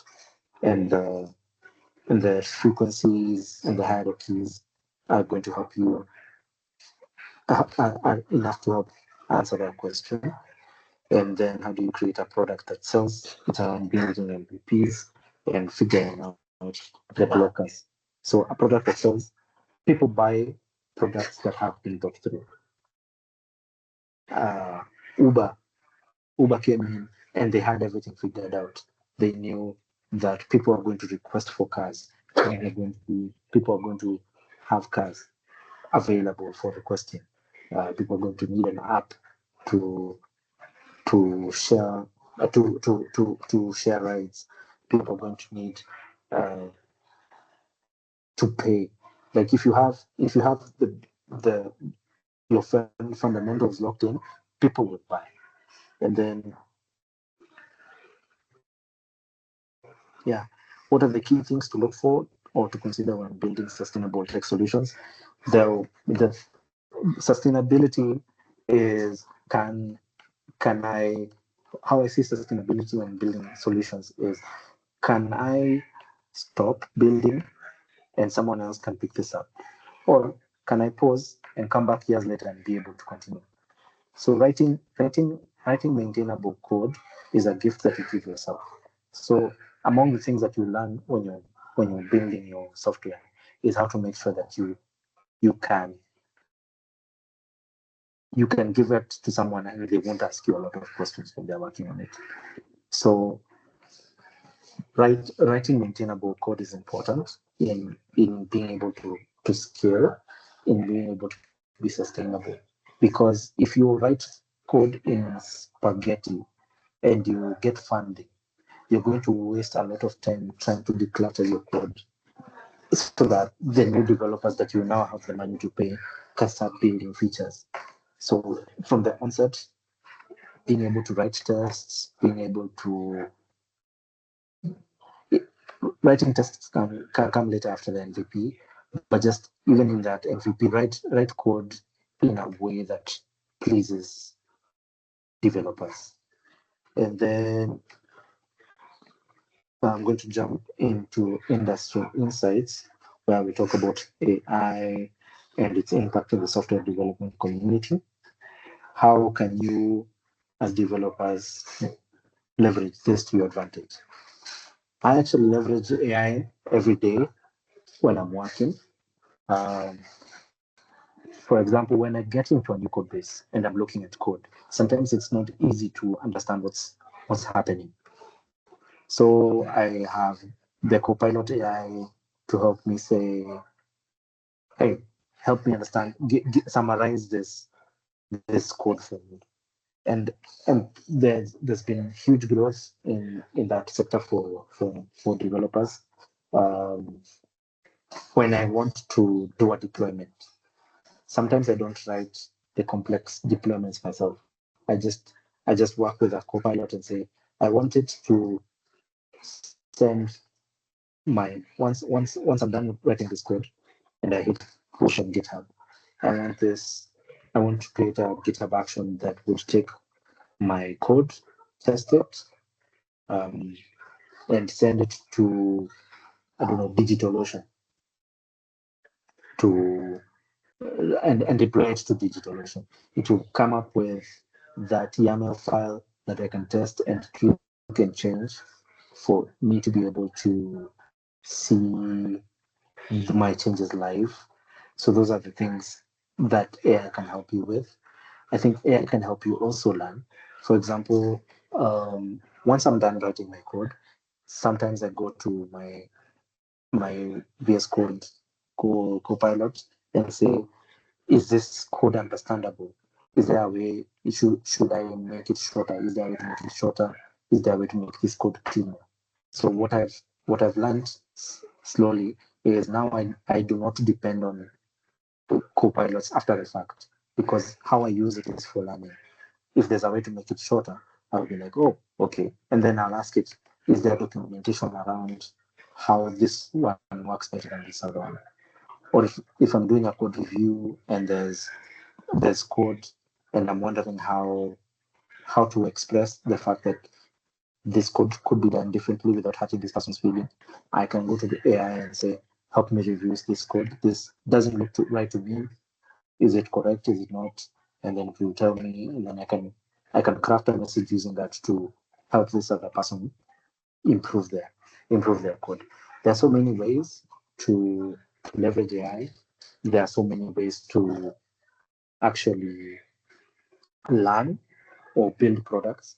and the frequencies and the hierarchies are going to help you are enough to help answer that question. And then how do you create a product that sells? It's around building MVPs and figuring out the blockers. So a product that sells, people buy products that have been thought through. Uh, Uber, Uber came in and they had everything figured out. They knew that people are going to request for cars, and people are going to have cars available for requesting. People are going to need an app to share to share rides. People are going to need uh, to pay. Like if you have the your fundamentals locked in, people will buy. And then yeah, what are the key things to look for or to consider when building sustainable tech solutions? The sustainability is can I how I see sustainability when building solutions is, can I stop building and someone else can pick this up? Or can I pause and come back years later and be able to continue? So writing maintainable code is a gift that you give yourself. So among the things that you learn when you're building your software is how to make sure that you can you can give it to someone and they won't ask you a lot of questions when they're working on it. So writing maintainable code is important in being able to scale, in being able to be sustainable. Because if you write code in spaghetti and you get funding, you're going to waste a lot of time trying to declutter your code so that the new developers that you now have the money to pay can start building features. So from the onset, being able to write tests, being able to writing tests can come later after the MVP, but just even in that MVP, write code in a way that pleases developers. And then I'm going to jump into industry insights, where we talk about AI and its impact on the software development community. How can you, as developers, leverage this to your advantage? I actually leverage AI every day when I'm working. Um, for example, when I get into a new code base and I'm looking at code, sometimes it's not easy to understand what's happening. So I have the Copilot AI to help me say, hey, help me understand, summarize this code for me. And there's been huge growth in that sector for developers. Um, when I want to do a deployment, sometimes I don't write the complex deployments myself. I just work with a copilot and say, I want it to send once I'm done writing this code and I hit push on GitHub. I want this. I want to create a GitHub action that would take my code, test it, um, and send it to, I don't know, DigitalOcean to and deploy it to DigitalOcean. It will come up with that YAML file that I can test and tweak and change for me to be able to see my changes live. So those are the things that AI can help you with. I think AI can help you also learn. For example, once I'm done writing my code, sometimes I go to my VS Code Copilot and say, is this code understandable? Is there a way, should I make it shorter? Is there a way to make it shorter? Is there a way to make this code cleaner? So what I've learned slowly is now I do not depend on copilots after the fact, because how I use it is for learning. If there's a way to make it shorter, I'll be like, oh, okay. And then I'll ask it, is there documentation around how this one works better than this other one? Or if I'm doing a code review and there's code and I'm wondering how to express the fact that this code could be done differently without hurting this person's feeling, I can go to the AI and say, help me review this code. This doesn't look right to me. Is it correct? Is it not? And then it will tell me, and then I can craft a message using that to help this other person improve their code. There are so many ways to leverage AI. There are so many ways to actually learn or build products.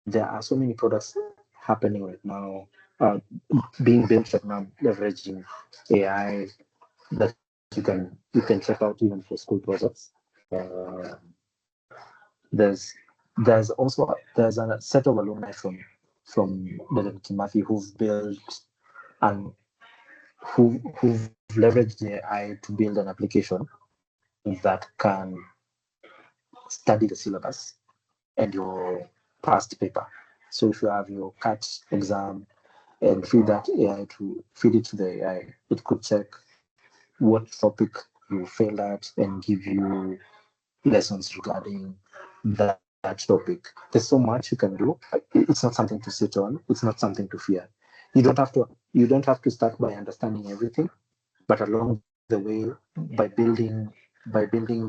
There are so many products happening right now, being built right now, leveraging AI that you can check out even for school projects. Uh, there's also there's a set of alumni from Lilian Kimathi who've built and who've leveraged AI to build an application that can study the syllabus and your past paper. So if you have your CAT exam and feed it to the AI, it could check what topic you failed at and give you lessons regarding that topic. There's so much you can do. It's not something to sit on. It's not something to fear. You don't have to start by understanding everything, but along the way, by building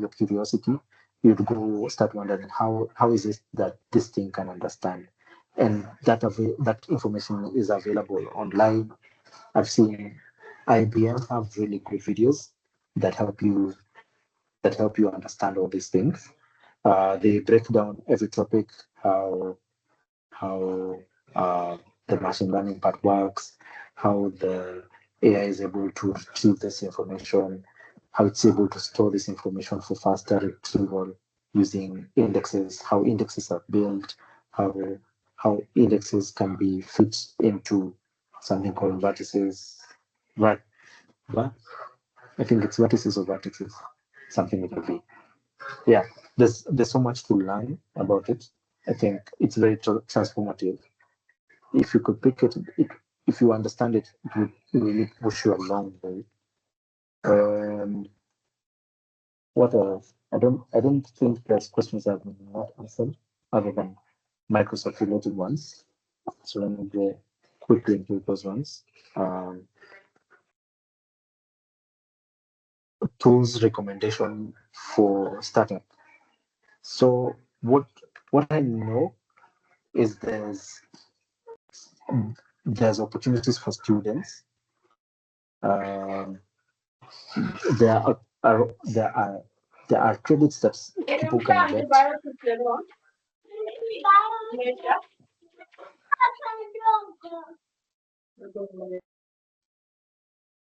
your curiosity, you'd go start wondering how is it that this thing can understand, and that information is available online. I've seen IBM have really good videos that help you understand all these things. They break down every topic, how the machine learning part works, how the AI is able to retrieve this information, how it's able to store this information for faster retrieval using indexes, how indexes are built, how indexes can be fit into something called vertices. But I think it's vertices or vertices, something it will be. Yeah, there's so much to learn about it. I think it's very transformative. If you could pick if you understand it, it would really push you a long way. Um, what else? I don't think there's questions that have been not answered other than Microsoft related ones. So let me go quickly into those ones. Tools recommendation for startup. So what I know is there's opportunities for students. Um, there there are credits that people can get.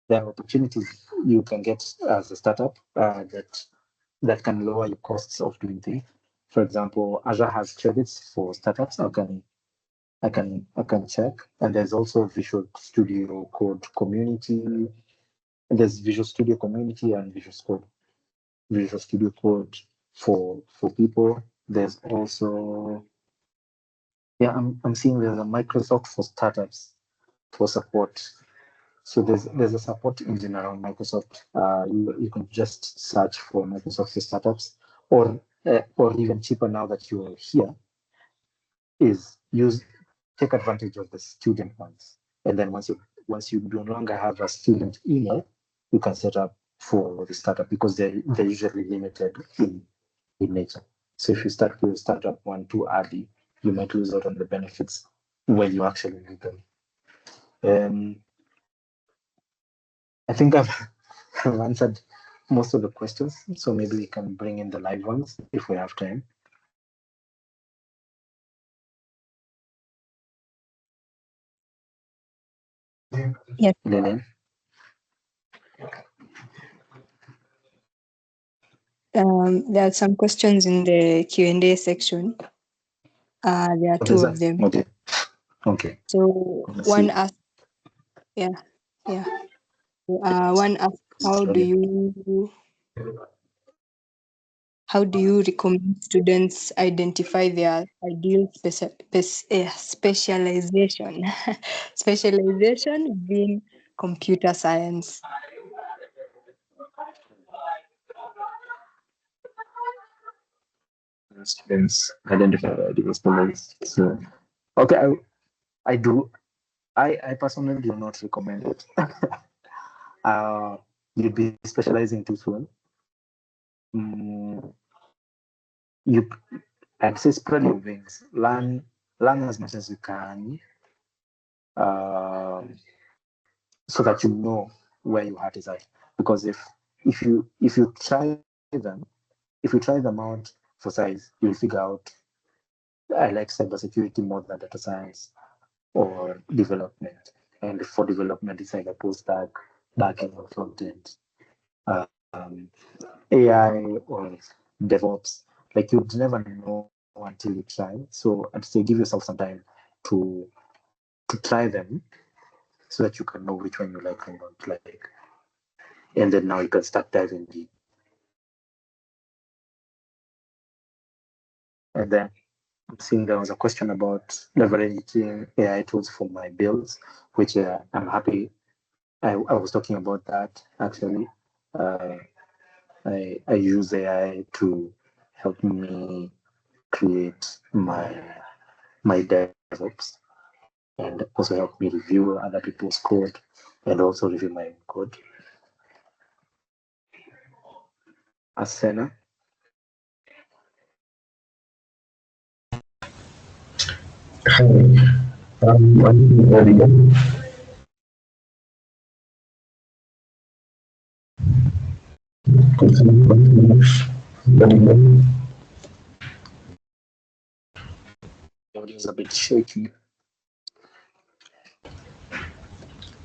There are opportunities you can get as a startup that can lower your costs of doing things. For example, Azure has credits for startups. I can check, and there's also Visual Studio Code community. And there's Visual Studio community and Visual Studio Code for people. There's also, yeah, I'm seeing there's a Microsoft for startups for support. So there's a support engine around Microsoft. You can just search for Microsoft for startups, or even cheaper now that you're here is use take advantage of the student ones. And then once you no longer have a student email, you can set up for the startup because they're usually limited in nature. So if you start your startup one too early, you might lose out on the benefits when you actually need them. I think I've answered most of the questions, so maybe we can bring in the live ones if we have time. Yes. Lilian? There are some questions in the Q&A section. There are two of them. Okay. So one asks, one asks, how do you recommend students identify their ideal specialization specialization within computer science? Students identify ideal students. So, okay, I do. I personally do not recommend it. You'd be specializing too soon. You, I'd say spread your wings. Learn as much as you can, so that you know where your heart is at. Because if you try them, if you try them out for size, you'll figure out I like cybersecurity more than data science or development. And for development, it's like a full stack, backend or front end. AI or DevOps, like you'd never know until you try. So I'd say give yourself some time to try them so that you can know which one you like and not like. And then now you can start diving deep. And then I'm seeing there was a question about leveraging AI tools for my builds, which I'm happy. I was talking about that actually. I use AI to help me create my DevOps and also help me review other people's code and also review my own code. Asena? Hi, I'm audible. Audible. The audio is a bit shaky.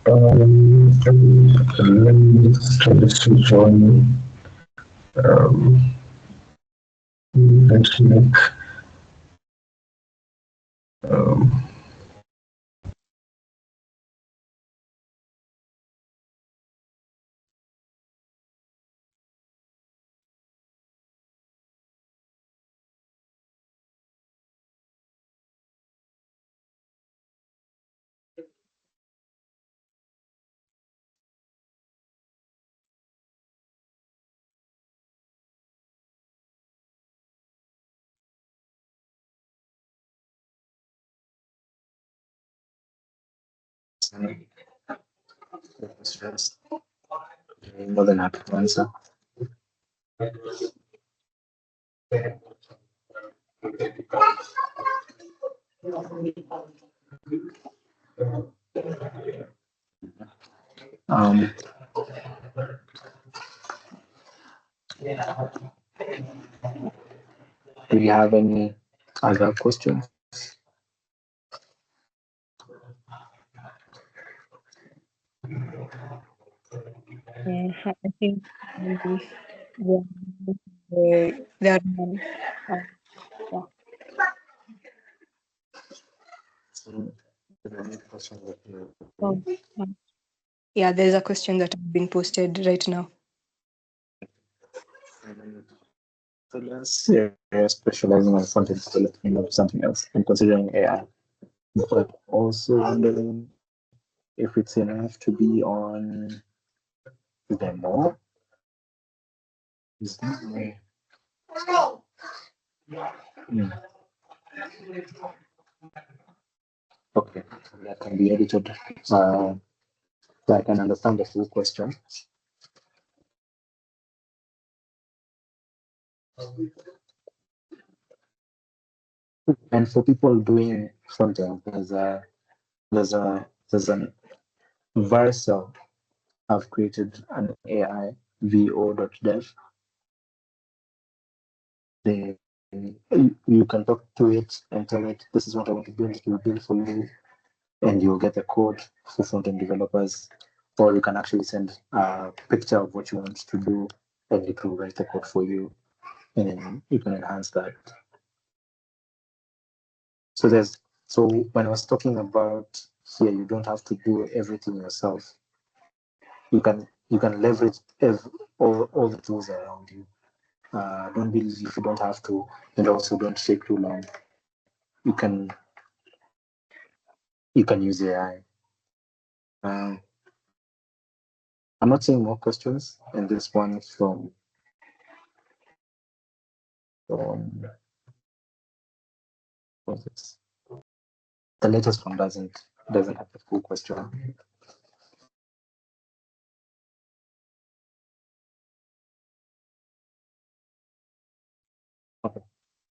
Let me just try to switch on. Um, network. Um, More than happy to answer. Um, do you have any other questions? I think there are none. Yeah. Oh, yeah, there's a question that has been posted right now. Specializing on front-end development or something else and considering AI, but also wondering if it's enough to be on demo. Is that way? Okay, that can be edited. So I can understand the full question. And for people doing front end, there's an Vercel have created an AI vo.dev. They you can talk to it and tell it this is what I want to build. It will build for you, and you'll get the code for front end developers. Or you can actually send a picture of what you want to do, and it will write the code for you, and then you can enhance that. So when I was talking about here, you don't have to do everything yourself. You can leverage all the tools around you. Don't be lazy if you don't have to, and also don't take too long. You can use AI. Um, I'm not seeing more questions, and this one from what's this? The latest one doesn't have the full question. Okay.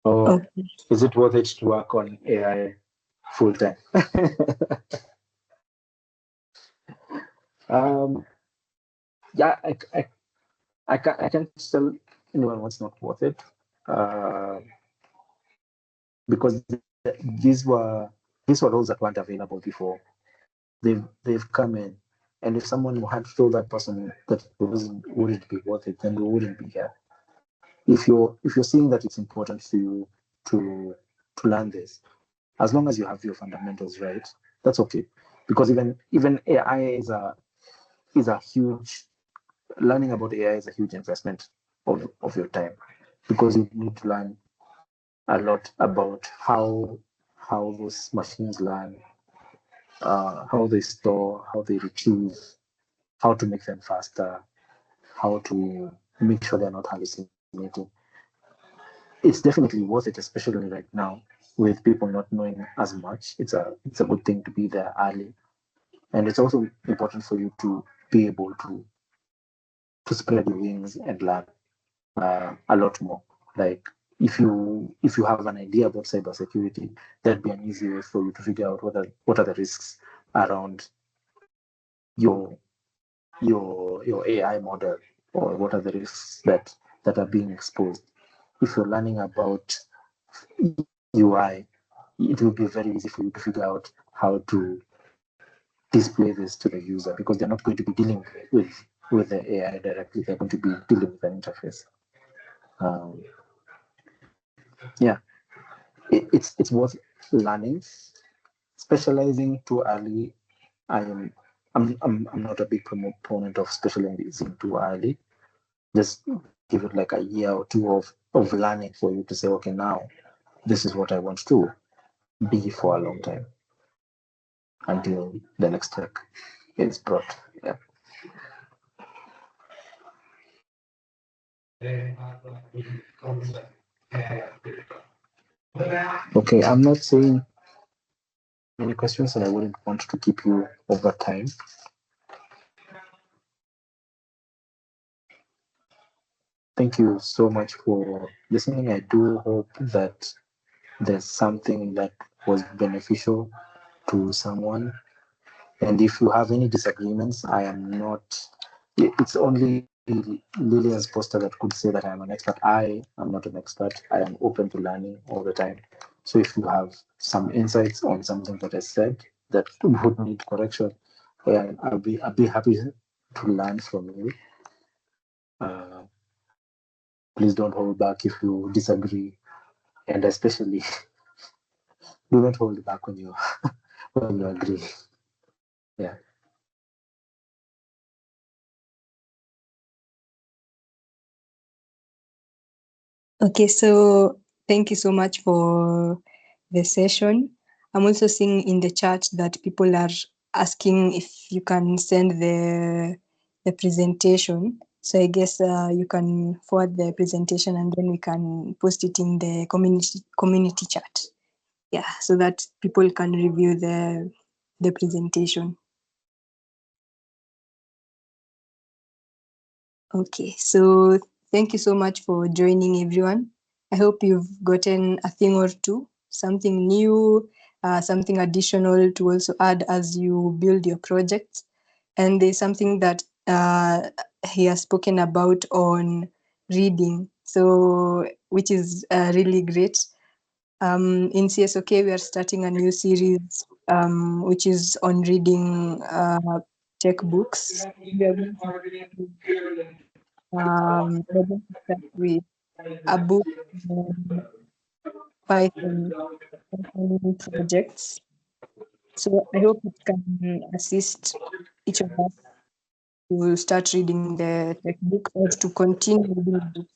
Oh, Okay. is it worth it to work on AI full time? Yeah, I can't tell anyone what's not worth it, because these were roles that weren't available before. They've come in, and if someone had told that person that it wouldn't be worth it, then we wouldn't be here. If you're seeing that it's important to you to learn this, as long as you have your fundamentals right, that's okay. Because even AI is a huge learning about AI is a huge investment of your time, because you need to learn a lot about how those machines learn, how they store, how they retrieve, how to make them faster, how to make sure they're not hallucinating. It's definitely worth it, especially right now with people not knowing as much. It's a good thing to be there early, and it's also important for you to be able to spread your wings and learn a lot more. Like if you have an idea about cybersecurity, that'd be an easy way for you to figure out what are the risks around your AI model, or what are the risks that are being exposed. If you're learning about UI, it will be very easy for you to figure out how to display this to the user, because they're not going to be dealing with the AI directly. They're going to be dealing with an interface. Yeah, it's worth learning. Specializing too early, I'm not a big proponent of specializing too early. Just give it like a year or two of learning for you to say, okay, now this is what I want to be for a long time until the next tech is brought. Yeah. Okay, I'm not saying any questions, and I wouldn't want to keep you over time. Thank you so much for listening. I do hope that there's something that was beneficial to someone. And if you have any disagreements, I am not, it's only Lilian's poster that could say that I am an expert. I am not an expert. I am open to learning all the time. So if you have some insights on something that I said that would need correction, I'll be happy to learn from you. Please don't hold back if you disagree, and especially do not hold back when you when you agree. Yeah. Okay, so thank you so much for the session. I'm also seeing in the chat that people are asking if you can send the presentation. So I guess you can forward the presentation, and then we can post it in the community chat. yeah, so that people can review the presentation. Okay, so thank you so much for joining, everyone. I hope you've gotten a thing or two, something new, something additional to also add as you build your project. And there's something that he has spoken about on reading, so which is really great. In CSOK, we are starting a new series which is on reading tech books. We are going to we're going to start with a book on Python projects. So I hope it can assist each of us to start reading the textbook or to continue reading the book.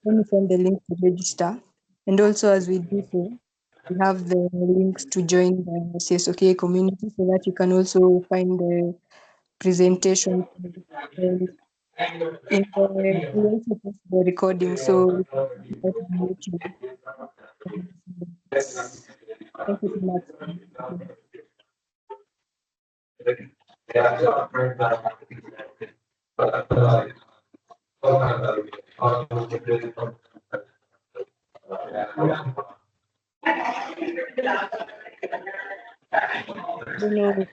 Let me send the link to register. And also, as we do so, we have the links to join the CSOK community so that you can also find the presentation. And we also post the recording, so we can check it out on YouTube. Thank you so much. I don't know if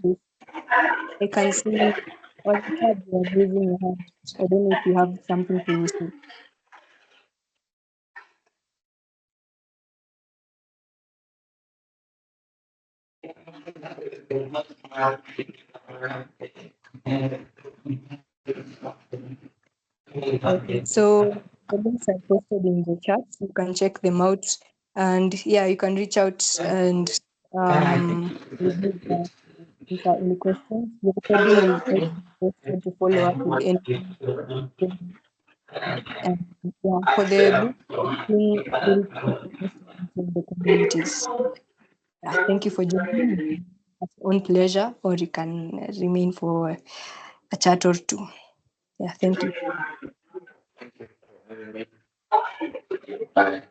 I can see on the tab you are raising your hand. I don't know if you have something to say. Okay, so the links are posted in the chat. You can check them out, and yeah, you can reach out and review if there are any questions. The recording will also be posted to follow up with any. And yeah, for the book, will be posted in the communities. Yeah, thank you for joining. At your own pleasure, or you can remain for a chat or two. Yeah, thank you. Bye.